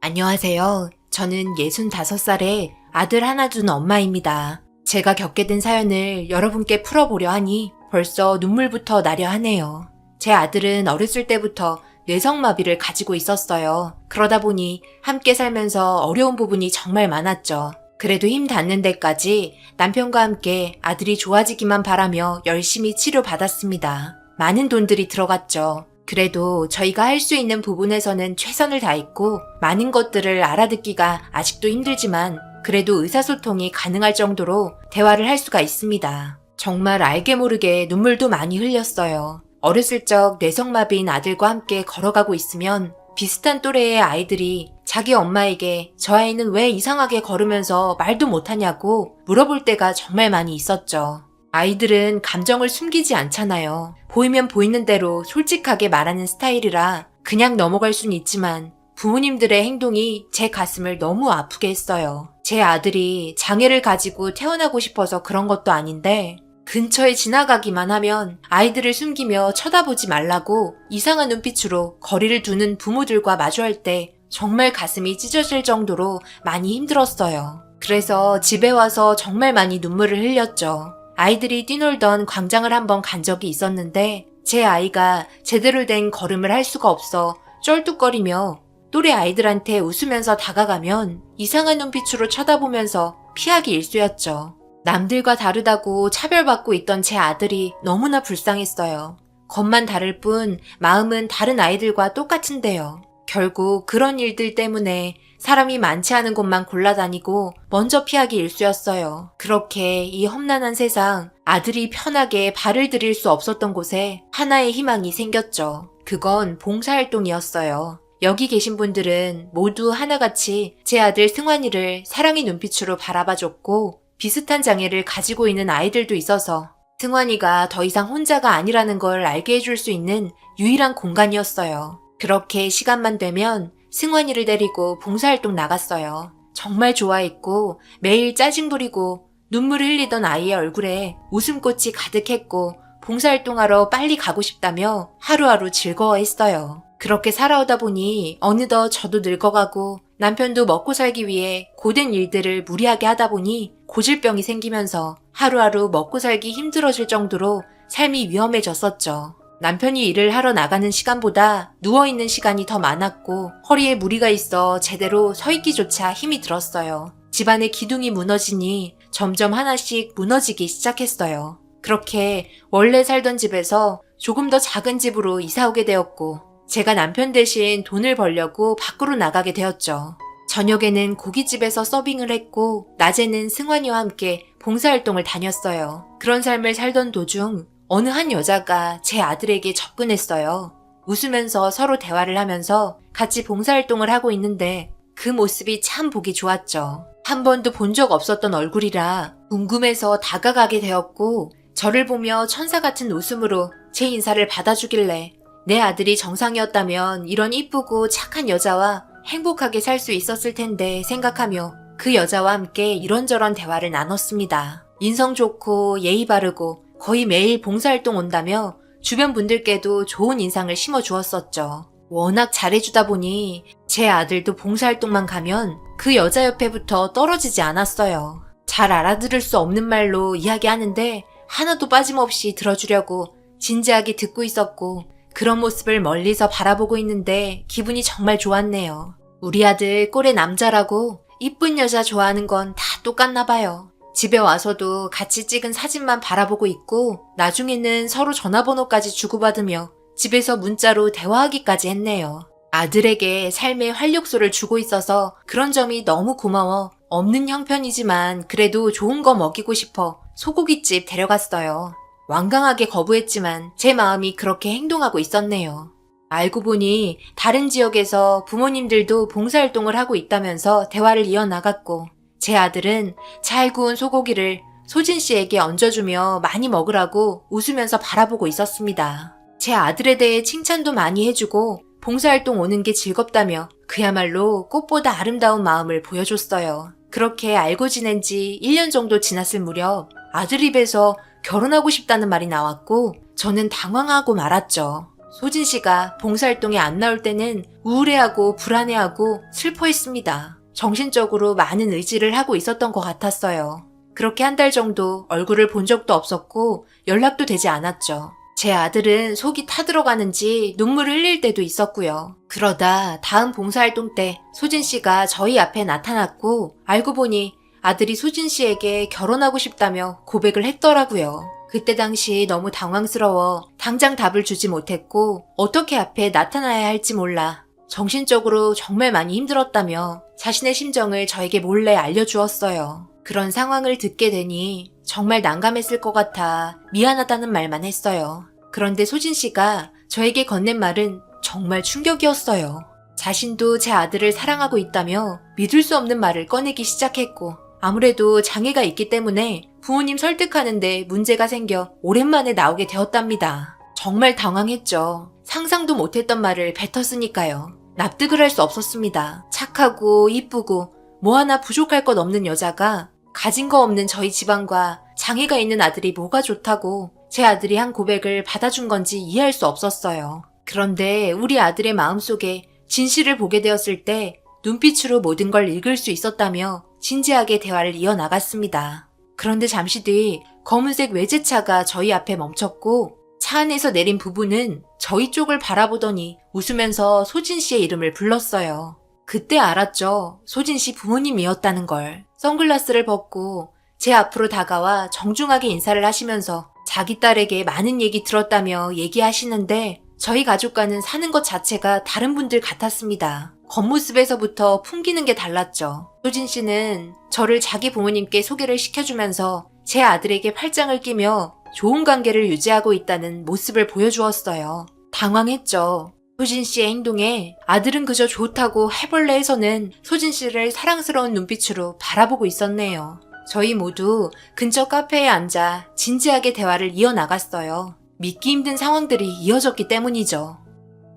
안녕하세요. 저는 65살의 아들 하나 둔 엄마입니다. 제가 겪게 된 사연을 여러분께 풀어보려 하니 벌써 눈물부터 나려 하네요. 제 아들은 어렸을 때부터 뇌성마비를 가지고 있었어요. 그러다 보니 함께 살면서 어려운 부분이 정말 많았죠. 그래도 힘 닿는 데까지 남편과 함께 아들이 좋아지기만 바라며 열심히 치료받았습니다. 많은 돈들이 들어갔죠. 그래도 저희가 할 수 있는 부분에서는 최선을 다했고 많은 것들을 알아듣기가 아직도 힘들지만 그래도 의사소통이 가능할 정도로 대화를 할 수가 있습니다. 정말 알게 모르게 눈물도 많이 흘렸어요. 어렸을 적 뇌성마비인 아들과 함께 걸어가고 있으면 비슷한 또래의 아이들이 자기 엄마에게 저 아이는 왜 이상하게 걸으면서 말도 못하냐고 물어볼 때가 정말 많이 있었죠. 아이들은 감정을 숨기지 않잖아요. 보이면 보이는 대로 솔직하게 말하는 스타일이라 그냥 넘어갈 순 있지만 부모님들의 행동이 제 가슴을 너무 아프게 했어요. 제 아들이 장애를 가지고 태어나고 싶어서 그런 것도 아닌데 근처에 지나가기만 하면 아이들을 숨기며 쳐다보지 말라고 이상한 눈빛으로 거리를 두는 부모들과 마주할 때 정말 가슴이 찢어질 정도로 많이 힘들었어요. 그래서 집에 와서 정말 많이 눈물을 흘렸죠. 아이들이 뛰놀던 광장을 한번 간 적이 있었는데 제 아이가 제대로 된 걸음을 할 수가 없어 쩔뚝거리며 또래 아이들한테 웃으면서 다가가면 이상한 눈빛으로 쳐다보면서 피하기 일쑤였죠. 남들과 다르다고 차별받고 있던 제 아들이 너무나 불쌍했어요. 겉만 다를 뿐 마음은 다른 아이들과 똑같은데요. 결국 그런 일들 때문에 사람이 많지 않은 곳만 골라다니고 먼저 피하기 일쑤였어요. 그렇게 이 험난한 세상 아들이 편하게 발을 들일 수 없었던 곳에 하나의 희망이 생겼죠. 그건 봉사활동이었어요. 여기 계신 분들은 모두 하나같이 제 아들 승환이를 사랑의 눈빛으로 바라봐줬고 비슷한 장애를 가지고 있는 아이들도 있어서 승환이가 더 이상 혼자가 아니라는 걸 알게 해줄 수 있는 유일한 공간이었어요. 그렇게 시간만 되면 승환이를 데리고 봉사활동 나갔어요. 정말 좋아했고 매일 짜증 부리고 눈물을 흘리던 아이의 얼굴에 웃음꽃이 가득했고 봉사활동하러 빨리 가고 싶다며 하루하루 즐거워했어요. 그렇게 살아오다 보니 어느덧 저도 늙어가고 남편도 먹고 살기 위해 고된 일들을 무리하게 하다 보니 고질병이 생기면서 하루하루 먹고 살기 힘들어질 정도로 삶이 위험해졌었죠. 남편이 일을 하러 나가는 시간보다 누워있는 시간이 더 많았고 허리에 무리가 있어 제대로 서 있기조차 힘이 들었어요. 집안의 기둥이 무너지니 점점 하나씩 무너지기 시작했어요. 그렇게 원래 살던 집에서 조금 더 작은 집으로 이사 오게 되었고 제가 남편 대신 돈을 벌려고 밖으로 나가게 되었죠. 저녁에는 고깃집에서 서빙을 했고 낮에는 승환이와 함께 봉사활동을 다녔어요. 그런 삶을 살던 도중 어느 한 여자가 제 아들에게 접근했어요. 웃으면서 서로 대화를 하면서 같이 봉사활동을 하고 있는데 그 모습이 참 보기 좋았죠. 한 번도 본 적 없었던 얼굴이라 궁금해서 다가가게 되었고 저를 보며 천사 같은 웃음으로 제 인사를 받아주길래 내 아들이 정상이었다면 이런 이쁘고 착한 여자와 행복하게 살 수 있었을 텐데 생각하며 그 여자와 함께 이런저런 대화를 나눴습니다. 인성 좋고 예의 바르고 거의 매일 봉사활동 온다며 주변 분들께도 좋은 인상을 심어주었었죠. 워낙 잘해주다 보니 제 아들도 봉사활동만 가면 그 여자 옆에부터 떨어지지 않았어요. 잘 알아들을 수 없는 말로 이야기하는데 하나도 빠짐없이 들어주려고 진지하게 듣고 있었고 그런 모습을 멀리서 바라보고 있는데 기분이 정말 좋았네요. 우리 아들 꼴의 남자라고 이쁜 여자 좋아하는 건 다 똑같나 봐요. 집에 와서도 같이 찍은 사진만 바라보고 있고 나중에는 서로 전화번호까지 주고받으며 집에서 문자로 대화하기까지 했네요. 아들에게 삶의 활력소를 주고 있어서 그런 점이 너무 고마워. 없는 형편이지만 그래도 좋은 거 먹이고 싶어 소고기집 데려갔어요. 완강하게 거부했지만 제 마음이 그렇게 행동하고 있었네요. 알고 보니 다른 지역에서 부모님들도 봉사활동을 하고 있다면서 대화를 이어나갔고 제 아들은 잘 구운 소고기를 소진 씨에게 얹어주며 많이 먹으라고 웃으면서 바라보고 있었습니다. 제 아들에 대해 칭찬도 많이 해주고 봉사활동 오는 게 즐겁다며 그야말로 꽃보다 아름다운 마음을 보여줬어요. 그렇게 알고 지낸 지 1년 정도 지났을 무렵 아들 입에서 결혼하고 싶다는 말이 나왔고 저는 당황하고 말았죠. 소진 씨가 봉사활동에 안 나올 때는 우울해하고 불안해하고 슬퍼했습니다. 정신적으로 많은 의지를 하고 있었던 것 같았어요. 그렇게 한 달 정도 얼굴을 본 적도 없었고 연락도 되지 않았죠. 제 아들은 속이 타들어가는지 눈물을 흘릴 때도 있었고요. 그러다 다음 봉사활동 때 소진 씨가 저희 앞에 나타났고 알고 보니 아들이 소진 씨에게 결혼하고 싶다며 고백을 했더라고요. 그때 당시 너무 당황스러워 당장 답을 주지 못했고 어떻게 앞에 나타나야 할지 몰라 정신적으로 정말 많이 힘들었다며 자신의 심정을 저에게 몰래 알려주었어요. 그런 상황을 듣게 되니 정말 난감했을 것 같아 미안하다는 말만 했어요. 그런데 소진 씨가 저에게 건넨 말은 정말 충격이었어요. 자신도 제 아들을 사랑하고 있다며 믿을 수 없는 말을 꺼내기 시작했고 아무래도 장애가 있기 때문에 부모님 설득하는데 문제가 생겨 오랜만에 나오게 되었답니다. 정말 당황했죠. 상상도 못했던 말을 뱉었으니까요. 납득을 할 수 없었습니다. 착하고 이쁘고 뭐 하나 부족할 것 없는 여자가 가진 거 없는 저희 집안과 장애가 있는 아들이 뭐가 좋다고 제 아들이 한 고백을 받아준 건지 이해할 수 없었어요. 그런데 우리 아들의 마음속에 진실을 보게 되었을 때 눈빛으로 모든 걸 읽을 수 있었다며 진지하게 대화를 이어나갔습니다. 그런데 잠시 뒤 검은색 외제차가 저희 앞에 멈췄고 차 안에서 내린 부부는 저희 쪽을 바라보더니 웃으면서 소진 씨의 이름을 불렀어요. 그때 알았죠. 소진 씨 부모님이었다는 걸. 선글라스를 벗고 제 앞으로 다가와 정중하게 인사를 하시면서 자기 딸에게 많은 얘기 들었다며 얘기하시는데 저희 가족과는 사는 것 자체가 다른 분들 같았습니다. 겉모습에서부터 풍기는 게 달랐죠. 소진 씨는 저를 자기 부모님께 소개를 시켜주면서 제 아들에게 팔짱을 끼며 좋은 관계를 유지하고 있다는 모습을 보여주었어요. 당황했죠. 소진 씨의 행동에 아들은 그저 좋다고 해볼래해서는 소진 씨를 사랑스러운 눈빛으로 바라보고 있었네요. 저희 모두 근처 카페에 앉아 진지하게 대화를 이어나갔어요. 믿기 힘든 상황들이 이어졌기 때문이죠.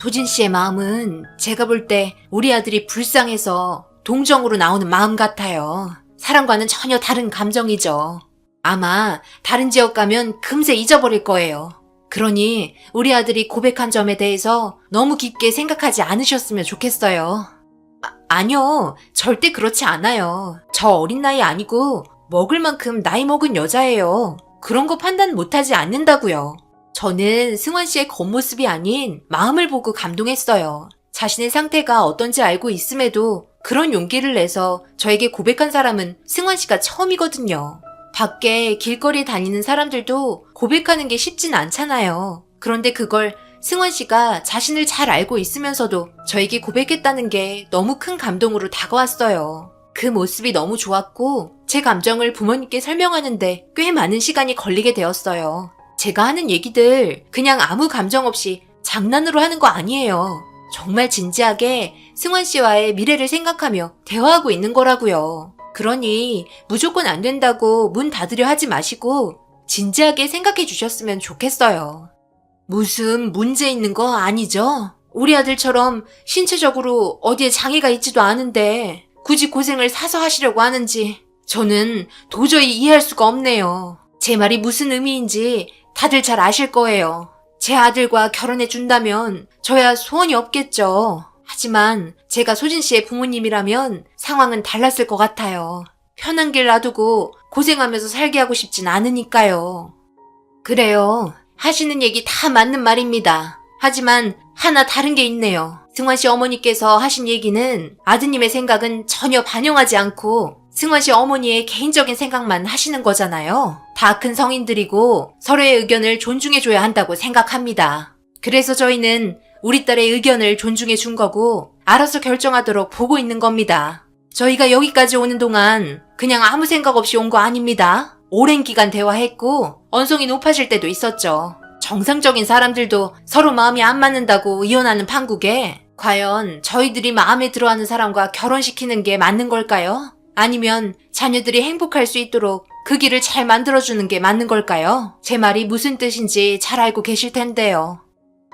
소진 씨의 마음은 제가 볼 때 우리 아들이 불쌍해서 동정으로 나오는 마음 같아요. 사랑과는 전혀 다른 감정이죠. 아마 다른 지역 가면 금세 잊어버릴 거예요. 그러니 우리 아들이 고백한 점에 대해서 너무 깊게 생각하지 않으셨으면 좋겠어요. 아니요, 절대 그렇지 않아요. 저 어린 나이 아니고 먹을 만큼 나이 먹은 여자예요. 그런 거 판단 못하지 않는다고요. 저는 승환 씨의 겉모습이 아닌 마음을 보고 감동했어요. 자신의 상태가 어떤지 알고 있음에도 그런 용기를 내서 저에게 고백한 사람은 승환 씨가 처음이거든요. 밖에 길거리 다니는 사람들도 고백하는 게 쉽진 않잖아요. 그런데 그걸 승환 씨가 자신을 잘 알고 있으면서도 저에게 고백했다는 게 너무 큰 감동으로 다가왔어요. 그 모습이 너무 좋았고 제 감정을 부모님께 설명하는데 꽤 많은 시간이 걸리게 되었어요. 제가 하는 얘기들 그냥 아무 감정 없이 장난으로 하는 거 아니에요. 정말 진지하게 승환 씨와의 미래를 생각하며 대화하고 있는 거라고요. 그러니 무조건 안 된다고 문 닫으려 하지 마시고 진지하게 생각해 주셨으면 좋겠어요. 무슨 문제 있는 거 아니죠? 우리 아들처럼 신체적으로 어디에 장애가 있지도 않은데 굳이 고생을 사서 하시려고 하는지 저는 도저히 이해할 수가 없네요. 제 말이 무슨 의미인지 다들 잘 아실 거예요. 제 아들과 결혼해 준다면 저야 소원이 없겠죠. 하지만 제가 소진 씨의 부모님이라면 상황은 달랐을 것 같아요. 편한 길 놔두고 고생하면서 살게 하고 싶진 않으니까요. 그래요. 하시는 얘기 다 맞는 말입니다. 하지만 하나 다른 게 있네요. 승환 씨 어머니께서 하신 얘기는 아드님의 생각은 전혀 반영하지 않고 승환 씨 어머니의 개인적인 생각만 하시는 거잖아요. 다 큰 성인들이고 서로의 의견을 존중해줘야 한다고 생각합니다. 그래서 저희는 우리 딸의 의견을 존중해 준 거고 알아서 결정하도록 보고 있는 겁니다. 저희가 여기까지 오는 동안 그냥 아무 생각 없이 온 거 아닙니다. 오랜 기간 대화했고 언성이 높아질 때도 있었죠. 정상적인 사람들도 서로 마음이 안 맞는다고 이혼하는 판국에 과연 저희들이 마음에 들어하는 사람과 결혼시키는 게 맞는 걸까요? 아니면 자녀들이 행복할 수 있도록 그 길을 잘 만들어주는 게 맞는 걸까요? 제 말이 무슨 뜻인지 잘 알고 계실 텐데요.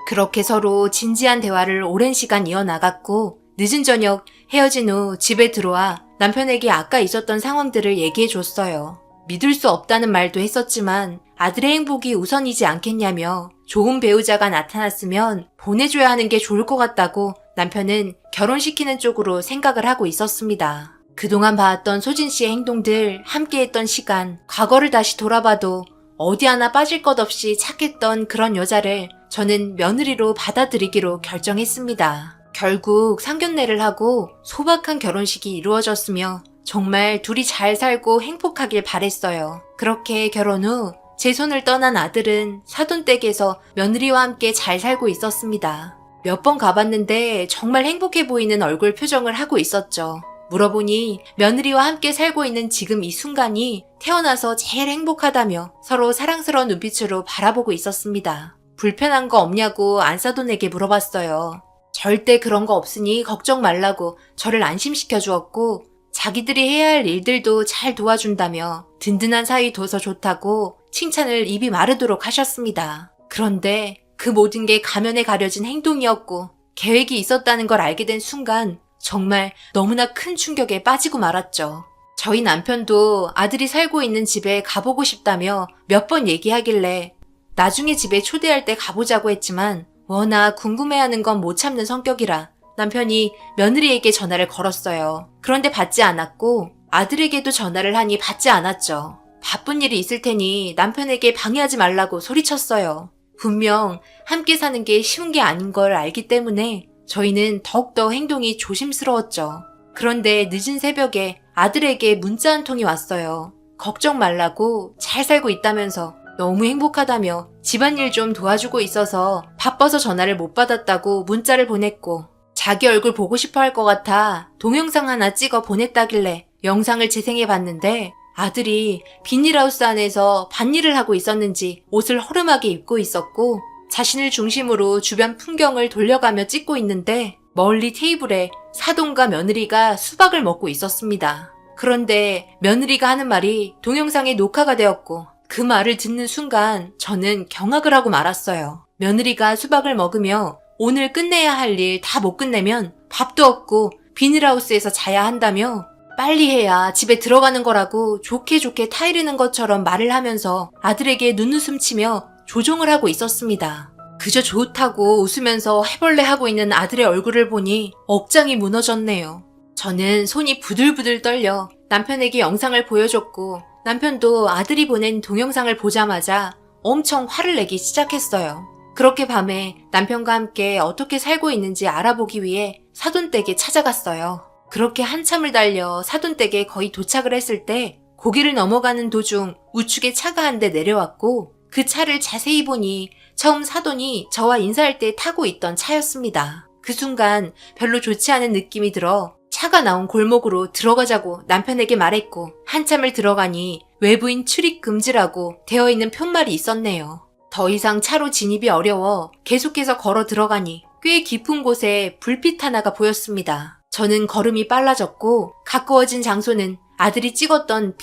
그렇게 서로 진지한 대화를 오랜 시간 이어나갔고 늦은 저녁 헤어진 후 집에 들어와 남편에게 아까 있었던 상황들을 얘기해줬어요. 믿을 수 없다는 말도 했었지만 아들의 행복이 우선이지 않겠냐며 좋은 배우자가 나타났으면 보내줘야 하는 게 좋을 것 같다고 남편은 결혼시키는 쪽으로 생각을 하고 있었습니다. 그동안 봐왔던 소진 씨의 행동들, 함께했던 시간, 과거를 다시 돌아봐도 어디 하나 빠질 것 없이 착했던 그런 여자를 저는 며느리로 받아들이기로 결정했습니다. 결국 상견례를 하고 소박한 결혼식이 이루어졌으며 정말 둘이 잘 살고 행복하길 바랬어요. 그렇게 결혼 후 제 손을 떠난 아들은 사돈댁에서 며느리와 함께 잘 살고 있었습니다. 몇 번 가봤는데 정말 행복해 보이는 얼굴 표정을 하고 있었죠. 물어보니 며느리와 함께 살고 있는 지금 이 순간이 태어나서 제일 행복하다며 서로 사랑스러운 눈빛으로 바라보고 있었습니다. 불편한 거 없냐고 안사돈에게 물어봤어요. 절대 그런 거 없으니 걱정 말라고 저를 안심시켜 주었고 자기들이 해야 할 일들도 잘 도와준다며 든든한 사이 둬서 좋다고 칭찬을 입이 마르도록 하셨습니다. 그런데 그 모든 게 가면에 가려진 행동이었고 계획이 있었다는 걸 알게 된 순간 정말 너무나 큰 충격에 빠지고 말았죠. 저희 남편도 아들이 살고 있는 집에 가보고 싶다며 몇 번 얘기하길래 나중에 집에 초대할 때 가보자고 했지만 워낙 궁금해하는 건 못 참는 성격이라 남편이 며느리에게 전화를 걸었어요. 그런데 받지 않았고 아들에게도 전화를 하니 받지 않았죠. 바쁜 일이 있을 테니 남편에게 방해하지 말라고 소리쳤어요. 분명 함께 사는 게 쉬운 게 아닌 걸 알기 때문에 저희는 더욱더 행동이 조심스러웠죠. 그런데 늦은 새벽에 아들에게 문자 한 통이 왔어요. 걱정 말라고 잘 살고 있다면서 너무 행복하다며 집안일 좀 도와주고 있어서 바빠서 전화를 못 받았다고 문자를 보냈고 자기 얼굴 보고 싶어 할 것 같아 동영상 하나 찍어 보냈다길래 영상을 재생해 봤는데 아들이 비닐하우스 안에서 밭일을 하고 있었는지 옷을 허름하게 입고 있었고 자신을 중심으로 주변 풍경을 돌려가며 찍고 있는데 멀리 테이블에 사돈과 며느리가 수박을 먹고 있었습니다. 그런데 며느리가 하는 말이 동영상에 녹화가 되었고 그 말을 듣는 순간 저는 경악을 하고 말았어요. 며느리가 수박을 먹으며 오늘 끝내야 할 일 다 못 끝내면 밥도 없고 비닐하우스에서 자야 한다며 빨리 해야 집에 들어가는 거라고 좋게 타이르는 것처럼 말을 하면서 아들에게 눈웃음 치며 조종을 하고 있었습니다. 그저 좋다고 웃으면서 해벌레 하고 있는 아들의 얼굴을 보니 억장이 무너졌네요. 저는 손이 부들부들 떨려 남편에게 영상을 보여줬고 남편도 아들이 보낸 동영상을 보자마자 엄청 화를 내기 시작했어요. 그렇게 밤에 남편과 함께 어떻게 살고 있는지 알아보기 위해 사돈댁에 찾아갔어요. 그렇게 한참을 달려 사돈댁에 거의 도착을 했을 때 고개를 넘어가는 도중 우측에 차가 한 대 내려왔고 그 차를 자세히 보니 처음 사돈이 저와 인사할 때 타고 있던 차였습니다. 그 순간 별로 좋지 않은 느낌이 들어 차가 나온 골목으로 들어가자고 남편에게 말했고 한참을 들어가니 외부인 출입 금지라고 되어 있는 푯말이 있었네요. 더 이상 차로 진입이 어려워 계속해서 걸어 들어가니 꽤 깊은 곳에 불빛 하나가 보였습니다. 저는 걸음이 빨라졌고 가까워진 장소는 아들이 찍었던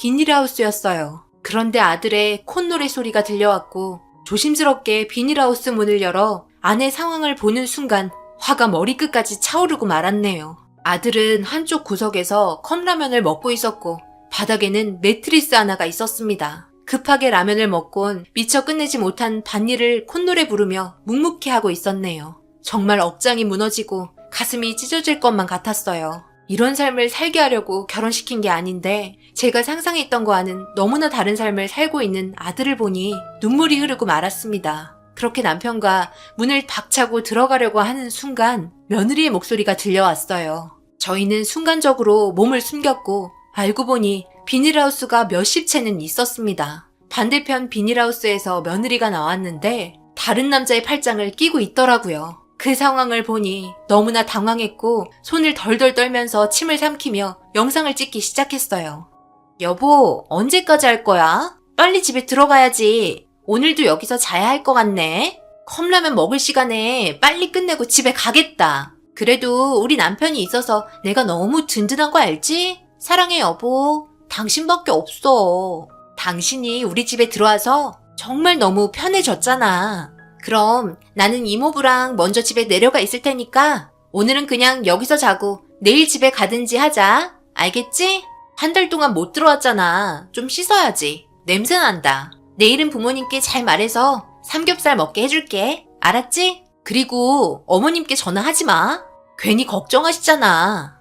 비닐하우스였어요. 그런데 아들의 콧노래 소리가 들려왔고 조심스럽게 비닐하우스 문을 열어 안의 상황을 보는 순간 화가 머리끝까지 차오르고 말았네요. 아들은 한쪽 구석에서 컵라면을 먹고 있었고 바닥에는 매트리스 하나가 있었습니다. 급하게 라면을 먹곤 미처 끝내지 못한 밭일을 콧노래 부르며 묵묵히 하고 있었네요. 정말 억장이 무너지고 가슴이 찢어질 것만 같았어요. 이런 삶을 살게 하려고 결혼시킨 게 아닌데 제가 상상했던 거와는 너무나 다른 삶을 살고 있는 아들을 보니 눈물이 흐르고 말았습니다. 그렇게 남편과 문을 박차고 들어가려고 하는 순간 며느리의 목소리가 들려왔어요. 저희는 순간적으로 몸을 숨겼고 알고 보니 비닐하우스가 몇십 채는 있었습니다. 반대편 비닐하우스에서 며느리가 나왔는데 다른 남자의 팔짱을 끼고 있더라고요. 그 상황을 보니 너무나 당황했고 손을 덜덜 떨면서 침을 삼키며 영상을 찍기 시작했어요. 여보, 언제까지 할 거야? 빨리 집에 들어가야지. 오늘도 여기서 자야 할 것 같네. 컵라면 먹을 시간에 빨리 끝내고 집에 가겠다. 그래도 우리 남편이 있어서 내가 너무 든든한 거 알지? 사랑해 여보. 당신밖에 없어. 당신이 우리 집에 들어와서 정말 너무 편해졌잖아. 그럼 나는 이모부랑 먼저 집에 내려가 있을 테니까 오늘은 그냥 여기서 자고 내일 집에 가든지 하자. 알겠지? 한 달 동안 못 들어왔잖아. 좀 씻어야지. 냄새 난다. 내일은 부모님께 잘 말해서 삼겹살 먹게 해줄게. 알았지? 그리고 어머님께 전화하지 마. 괜히 걱정하시잖아.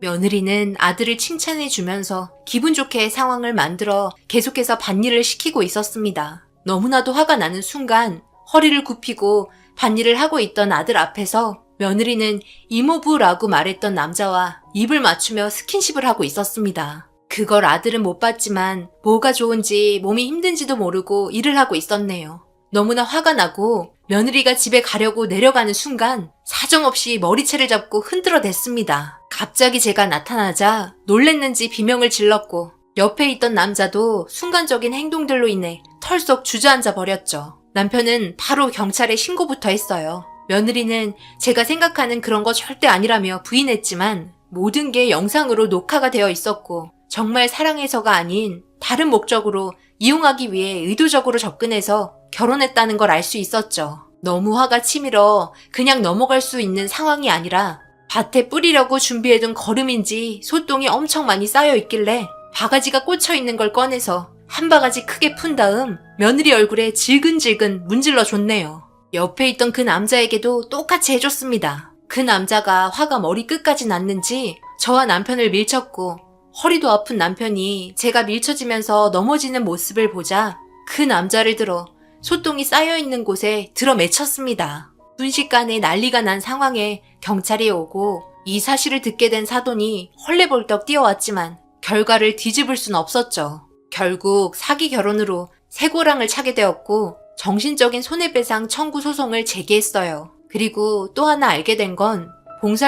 며느리는 아들을 칭찬해주면서 기분 좋게 상황을 만들어 계속해서 밭일을 시키고 있었습니다. 너무나도 화가 나는 순간 허리를 굽히고 밭일을 하고 있던 아들 앞에서 며느리는 이모부라고 말했던 남자와 입을 맞추며 스킨십을 하고 있었습니다. 그걸 아들은 못 봤지만 뭐가 좋은지 몸이 힘든지도 모르고 일을 하고 있었네요. 너무나 화가 나고 며느리가 집에 가려고 내려가는 순간 사정없이 머리채를 잡고 흔들어댔습니다. 갑자기 제가 나타나자 놀랬는지 비명을 질렀고 옆에 있던 남자도 순간적인 행동들로 인해 털썩 주저앉아 버렸죠. 남편은 바로 경찰에 신고부터 했어요. 며느리는 제가 생각하는 그런 거 절대 아니라며 부인했지만 모든 게 영상으로 녹화가 되어 있었고 정말 사랑해서가 아닌 다른 목적으로 이용하기 위해 의도적으로 접근해서 결혼했다는 걸 알 수 있었죠. 너무 화가 치밀어 그냥 넘어갈 수 있는 상황이 아니라 밭에 뿌리려고 준비해둔 거름인지 소똥이 엄청 많이 쌓여 있길래 바가지가 꽂혀 있는 걸 꺼내서 한 바가지 크게 푼 다음 며느리 얼굴에 질근질근 문질러 줬네요. 옆에 있던 그 남자에게도 똑같이 해줬습니다. 그 남자가 화가 머리 끝까지 났는지 저와 남편을 밀쳤고 허리도 아픈 남편이 제가 밀쳐지면서 넘어지는 모습을 보자 그 남자를 들어 소똥이 쌓여있는 곳에 들어 맺혔습니다. 순식간에 난리가 난 상황에 경찰이 오고 이 사실을 듣게 된 사돈이 헐레벌떡 뛰어왔지만 결과를 뒤집을 순 없었죠. 결국 사기 결혼으로 새고랑을 차게 되었고 정신적인 손해배상 청구 소송을 제기했어요. 그리고 또 하나 알게 된 건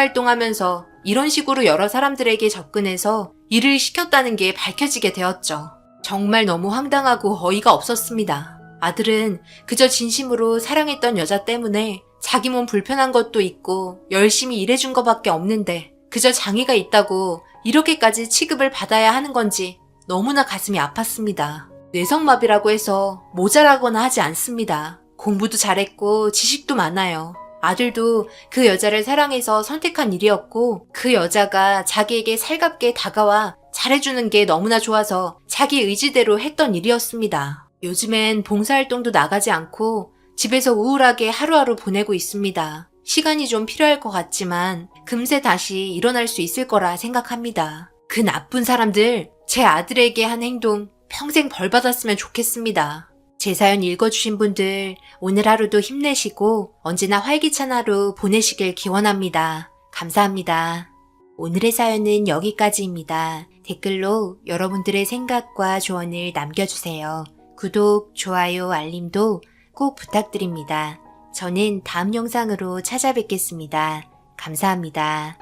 봉사활동하면서 이런 식으로 여러 사람들에게 접근해서 일을 시켰다는 게 밝혀지게 되었죠. 정말 너무 황당하고 어이가 없었습니다. 아들은 그저 진심으로 사랑했던 여자 때문에 자기 몸 불편한 것도 있고 열심히 일해준 것밖에 없는데 그저 장애가 있다고 이렇게까지 취급을 받아야 하는 건지 너무나 가슴이 아팠습니다. 뇌성마비라고 해서 모자라거나 하지 않습니다. 공부도 잘했고 지식도 많아요. 아들도 그 여자를 사랑해서 선택한 일이었고 그 여자가 자기에게 살갑게 다가와 잘해주는 게 너무나 좋아서 자기 의지대로 했던 일이었습니다. 요즘엔 봉사활동도 나가지 않고 집에서 우울하게 하루하루 보내고 있습니다. 시간이 좀 필요할 것 같지만 금세 다시 일어날 수 있을 거라 생각합니다. 그 나쁜 사람들, 제 아들에게 한 행동 평생 벌 받았으면 좋겠습니다. 제 사연 읽어주신 분들 오늘 하루도 힘내시고 언제나 활기찬 하루 보내시길 기원합니다. 감사합니다. 오늘의 사연은 여기까지입니다. 댓글로 여러분들의 생각과 조언을 남겨주세요. 구독, 좋아요, 알림도 꼭 부탁드립니다. 저는 다음 영상으로 찾아뵙겠습니다. 감사합니다.